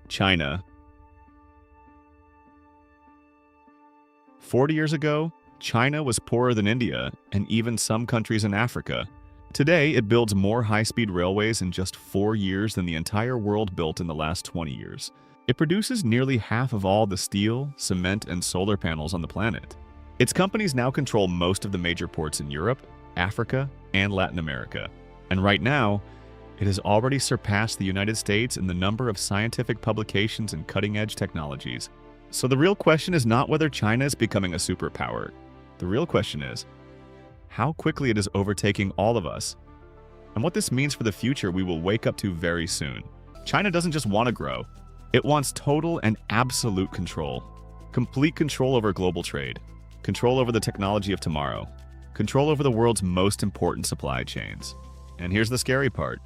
China. 40 years ago, China was poorer than India and even some countries in Africa. Today, it builds more high-speed railways in just 4 years than the entire world built in the last 20 years. It produces nearly half of all the steel, cement, and solar panels on the planet. Its companies now control most of the major ports in Europe, Africa, and Latin America. And right now, it has already surpassed the United States in the number of scientific publications and cutting-edge technologies. So the real question is not whether China is becoming a superpower. The real question is how quickly it is overtaking all of us, and what this means for the future we will wake up to very soon. China doesn't just want to grow. It wants total and absolute control. Complete control over global trade, control over the technology of tomorrow, control over the world's most important supply chains. And here's the scary part.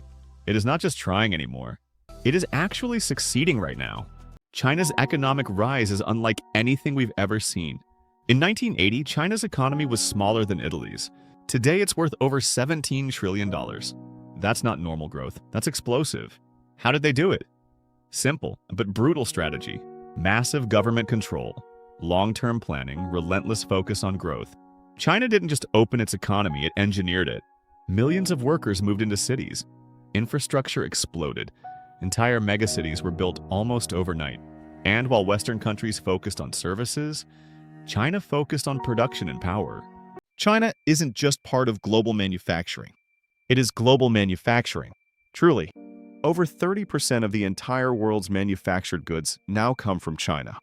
It is not just trying anymore. It is actually succeeding right now. China's economic rise is unlike anything we've ever seen. In 1980, China's economy was smaller than Italy's. Today, it's worth over $17 trillion. That's not normal growth. That's explosive. How did they do it? Simple, but brutal strategy. Massive government control, long-term planning, relentless focus on growth. China didn't just open its economy, it engineered it. Millions of workers moved into cities. Infrastructure exploded. Entire megacities were built almost overnight. And while Western countries focused on services, China focused on production and power. China isn't just part of global manufacturing. It is global manufacturing. Truly, over 30% of the entire world's manufactured goods now come from China.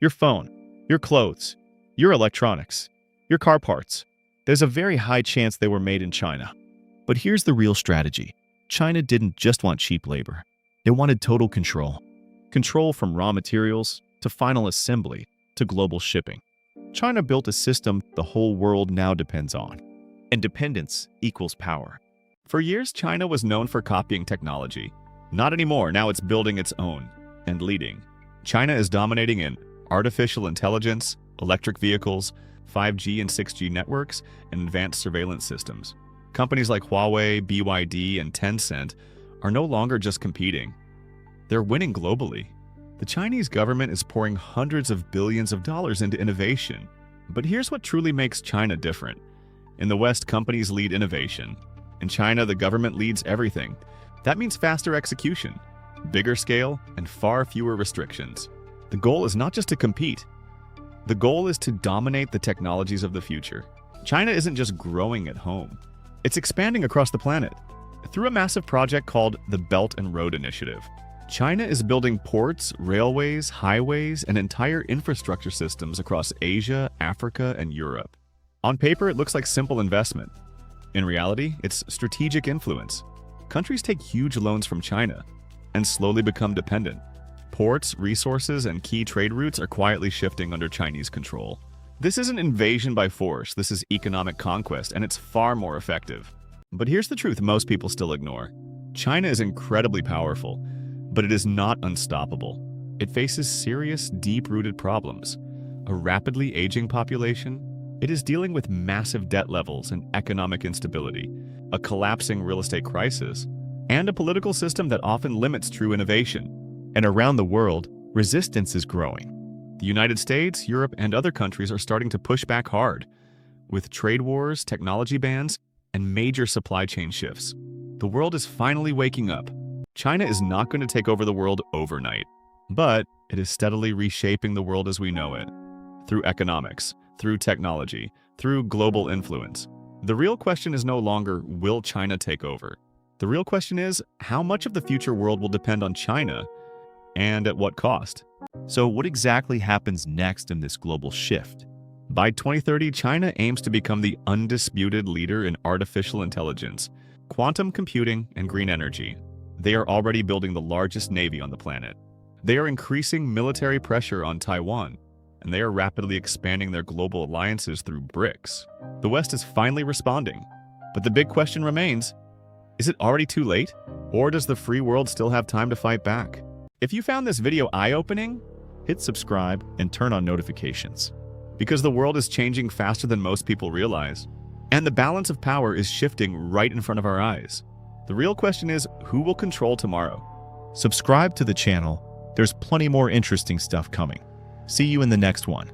Your phone, your clothes, your electronics, your car parts. There's a very high chance they were made in China. But here's the real strategy. China didn't just want cheap labor. They wanted total control. Control from raw materials to final assembly to global shipping. China built a system the whole world now depends on. And dependence equals power. For years, China was known for copying technology. Not anymore. Now it's building its own and leading. China is dominating in artificial intelligence, electric vehicles, 5G and 6G networks, and advanced surveillance systems. Companies like Huawei, BYD, and Tencent are no longer just competing. They're winning globally. The Chinese government is pouring hundreds of billions of dollars into innovation. But here's what truly makes China different. In the West, companies lead innovation. In China, the government leads everything. That means faster execution, bigger scale, and far fewer restrictions. The goal is not just to compete. The goal is to dominate the technologies of the future. China isn't just growing at home. It's expanding across the planet. Through a massive project called the Belt and Road Initiative, China is building ports, railways, highways, and entire infrastructure systems across Asia, Africa, and Europe. On paper, it looks like simple investment. In reality, it's strategic influence. Countries take huge loans from China and slowly become dependent. Ports, resources, and key trade routes are quietly shifting under Chinese control. This isn't invasion by force, this is economic conquest, and it's far more effective. But here's the truth most people still ignore. China is incredibly powerful, but it is not unstoppable. It faces serious, deep-rooted problems. A rapidly aging population. It is dealing with massive debt levels and economic instability, a collapsing real estate crisis, and a political system that often limits true innovation. And around the world, resistance is growing. The United States, Europe, and other countries are starting to push back hard, with trade wars, technology bans, and major supply chain shifts. The world is finally waking up. China is not going to take over the world overnight, but it is steadily reshaping the world as we know it, through economics, through technology, through global influence. The real question is no longer, will China take over? The real question is, how much of the future world will depend on China, and at what cost? So what exactly happens next in this global shift? By 2030, China aims to become the undisputed leader in artificial intelligence, quantum computing, and green energy. They are already building the largest navy on the planet. They are increasing military pressure on Taiwan, and they are rapidly expanding their global alliances through BRICS. The West is finally responding, but the big question remains, is it already too late? Or does the free world still have time to fight back? If you found this video eye-opening, hit subscribe and turn on notifications. Because the world is changing faster than most people realize, and the balance of power is shifting right in front of our eyes. The real question is, who will control tomorrow? Subscribe to the channel There's plenty more interesting stuff coming. See you in the next one.